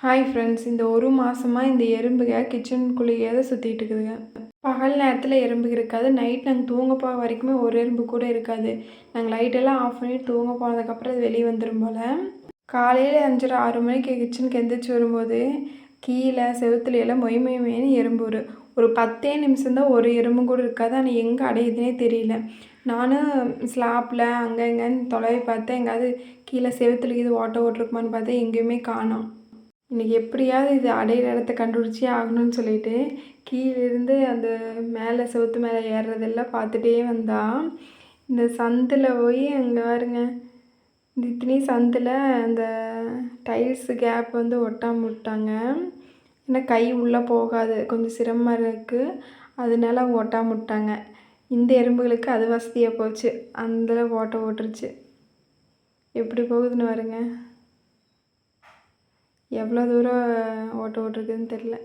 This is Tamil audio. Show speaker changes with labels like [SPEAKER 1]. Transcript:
[SPEAKER 1] ஹாய் ஃப்ரெண்ட்ஸ், இந்த ஒரு மாதமாக இந்த எறும்புக கிச்சனுக்குள்ளேயே தான் சுற்றிட்டு இருக்குதுங்க. பகல் நேரத்தில் எறும்பு இருக்காது, நைட் நாங்கள் தூங்க போக வரைக்குமே ஒரு எறும்பு கூட இருக்காது. நாங்கள் லைட்டெல்லாம் ஆஃப் பண்ணிவிட்டு தூங்க போனதுக்கப்புறம் அது வெளியே வந்துடும் போல். காலையில் 5:30 6 மணிக்கு கிச்சனுக்கு எந்திரிச்சு வரும்போது கீழே செவுத்துல எல்லாம் மொய் மொய்னு எறும்பு வரும். ஒரு 10 நிமிஷம்தான் ஒரு எறும்பும் கூட இருக்காது. ஆனால் எங்கே அடையுதுனே தெரியல. நானும் ஸ்லாப்பில் அங்கே இங்கேன்னு தொலைவி பார்த்தேன். எங்கேயாவது கீழே செவுத்துல இது ஓட்ட ஓட்டிருக்குமான்னு பார்த்தேன், எங்கேயுமே காணோம். இன்றைக்கி எப்படியாவது இது அடையிற இடத்த கண்டுபிடிச்சே ஆகணும்னு சொல்லிட்டு கீழேருந்து அந்த மேலே செவுத்து மேலே ஏறுறதெல்லாம் பார்த்துட்டே வந்தா இந்த சந்தில் போய் அங்கே பாருங்க, இந்த இத்தனையும் சந்தில் அந்த டைல்ஸு கேப் வந்து ஒட்டாமல் விட்டாங்க. ஏன்னா கை உள்ளே போகாது, கொஞ்சம் சிரமமாக இருக்குது, அதனால அவங்க ஒட்டாமல் விட்டாங்க. இந்த எறும்புகளுக்கு அது வசதியாக போச்சு, அந்த ஓட்டை ஓட்டுருச்சு. எப்படி போகுதுன்னு பாருங்க, எவ்வளோ தூரம் ஓட்ட ஓட்டிருக்குதுன்னு தெரில.